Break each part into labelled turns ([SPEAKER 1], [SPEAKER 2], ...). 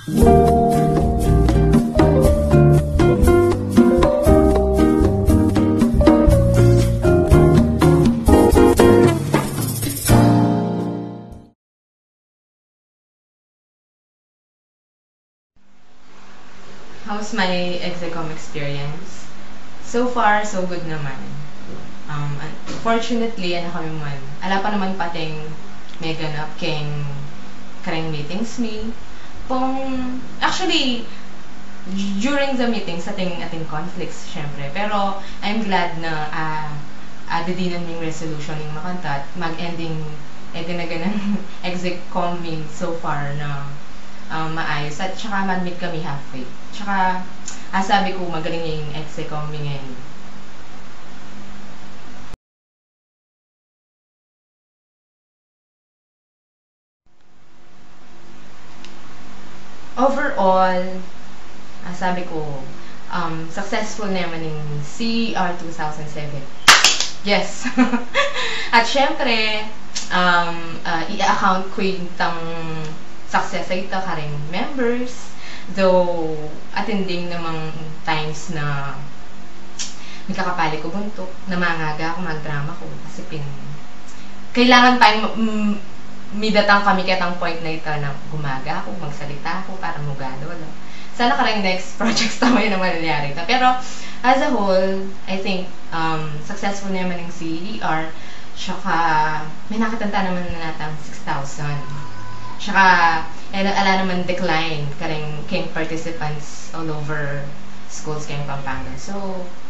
[SPEAKER 1] How's my execom experience? So far, so good naman. Fortunately, ano kami man, ala pa naman pating may ganap kareng meetings me. Actually, during the meetings, ating conflicts, syempre. Pero, I'm glad na adidinan yung resolution yung makanta at mag-ending na ganang execom me so far na maayos. At tsaka mag-meet kami halfway. Tsaka, sabi ko, magaling yung execom ngayon. Overall, sabi ko, successful naman yung CER 2007. Yes! At syempre, i-account ko yung success ay ito ka rin members. Though, attending namang times na nagkakapali ko buntok, namangaga ako, magdrama ko. Kasi kailangan tayong midatang kami katang point na ito na gumaga ako, magsalita ako, para mugado. Sana ka rin next projects tama yun naman nangyari ito. Pero, as a whole, I think, successful naman yung CER. Tsaka, may nakatanta naman na natang 6,000. Tsaka, ala naman decline kayong participants all over schools kayong Pampanga. So,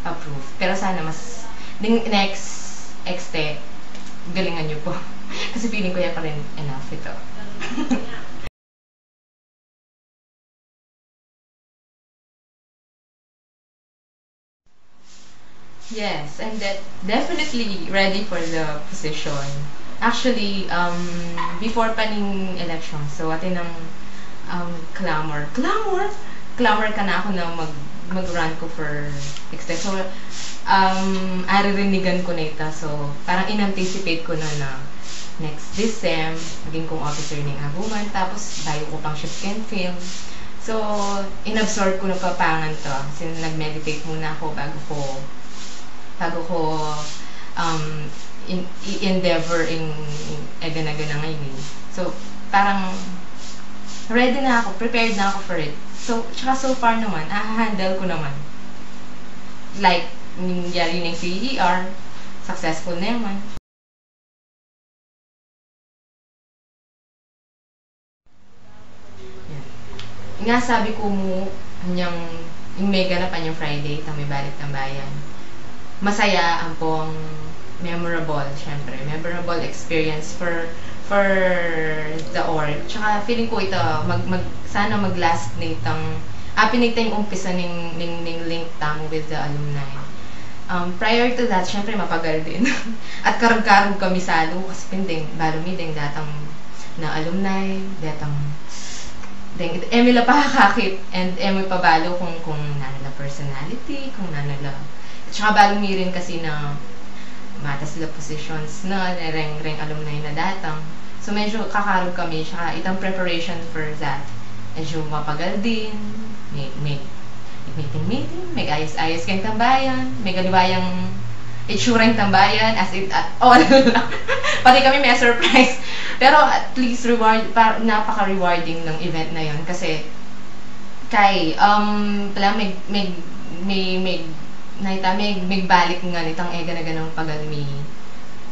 [SPEAKER 1] approve. Pero sana mas, next exte, galingan nyo po. Kasi feeling ko yan pa rin enough ito. Yes, and definitely ready for the position. Actually, before pa ning election, so atin ng clamor. Clamor ka na ako na mag-run ko for extend. So, aririnigan ko na ito. So, parang in-anticipate ko na next December, maging kong officer ng Aguman. Tapos, bayo ko pang shift and film. So, in-absorb ko na papangan to. Kasi nag-meditate muna ako bago ko endeavor in egana-gana ngayon. So, parang ready na ako, prepared na ako for it. So, tsaka so far naman, handle ko naman. Like, nangyari ng CER, successful naman. Yeah. Nga sabi ko mo, yung mega na pa yung Friday, may balik ng bayan. Masaya ang pong memorable, syempre. Memorable experience for the org. Tsaka feeling ko ito, sana mag-last na itong, pinita yung umpisa ng link tamo with the alumni. Prior to that, syempre mapagal din. At karag-karag kami salo, kasi balo mi, datang na alumni, datang, emila pa kakakit, and emil pa balo kung nanala personality, kung nanala. Tsaka balo mi rin kasi na mata sila positions na reng alumni na datang. So medyo kakarog kami siya. Itang preparation for that. Medyo mapagal din. May meeting, may ayos-ayos kayong tambayan, may galiwayang itsurang tambayan, as in all. Pati kami may surprise. Pero at least napaka-rewarding ng event na yon kasi pala may balik nga nitang na ganang pagalmi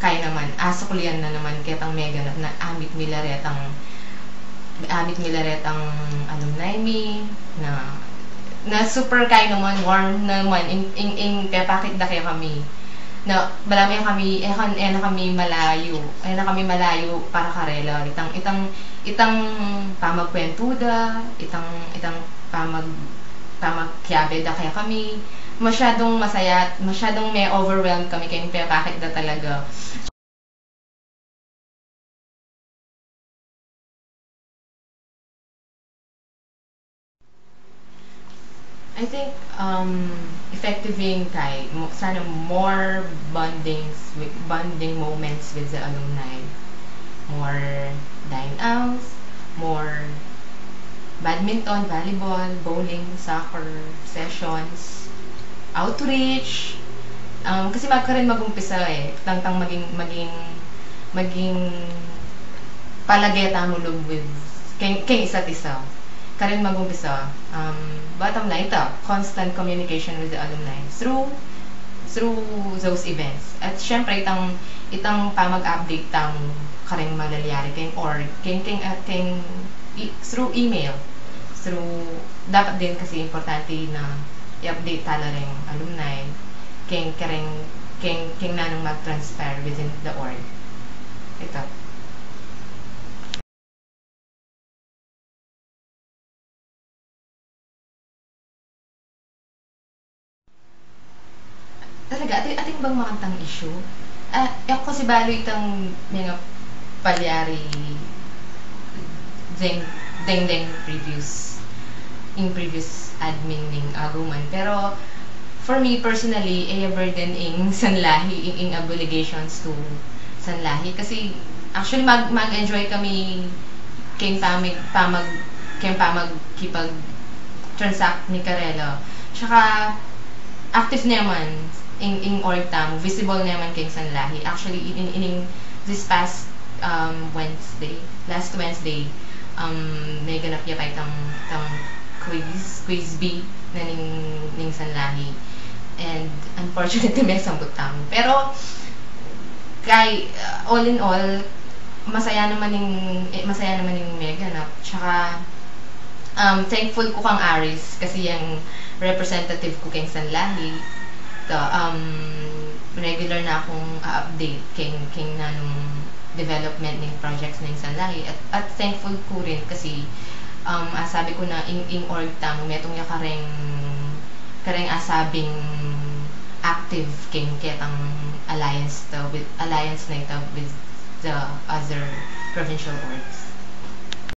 [SPEAKER 1] kaya naman asuklian na naman ketang mega na amit milaretang alumni mi na super kaya naman warm naman in pepakit da kaya kami na balami kami malayo para karela itang pamagkwentuda itang pamagkyabe da kaya kami masyadong masaya, masyadong may overwhelmed kami kaya bakit na talaga. I think effective yung sana more bonding moments with the alumni, more dine outs, more badminton, volleyball, bowling, soccer, sessions, outreach. Kasi rin mag-umpisa tangtang maging palageta mo lub with kay isa't isa. Karin mag-umpisa. Bottom line ito, constant communication with the alumni through those events. At syempre itang pamag-update tang karing malalyari keng org through email. Dapat din kasi importante na i-update tala ring alumni keng nanong mag-transfer within the org. Ito. Talaga, ating bang makantang issue? Ako kasi balo itang mga palyari deng previous admin ning aguman. Pero for me personally, a burden ing sanlahi ing obligations to sanlahi kasi actually mag-enjoy kami kayong pamag kipag transact ni Karelo. Tsaka active naman in org tam, visible naman kayong sanlahi. Actually in this past last Wednesday, may ganap niya tayo tang quiz B na ning sanlahi. And unfortunately may sambot tam. Pero all in all, masaya naman yung may ganap. Tsaka thankful ko kang Aris kasi yung representative ko kayong sanlahi. Regular na akong update king nanong development ng projects ng sanlahi at thankful ko rin kasi sabi ko na in org tam metong ya kareng asabing active king ketang alliance na ito with the other provincial orgs.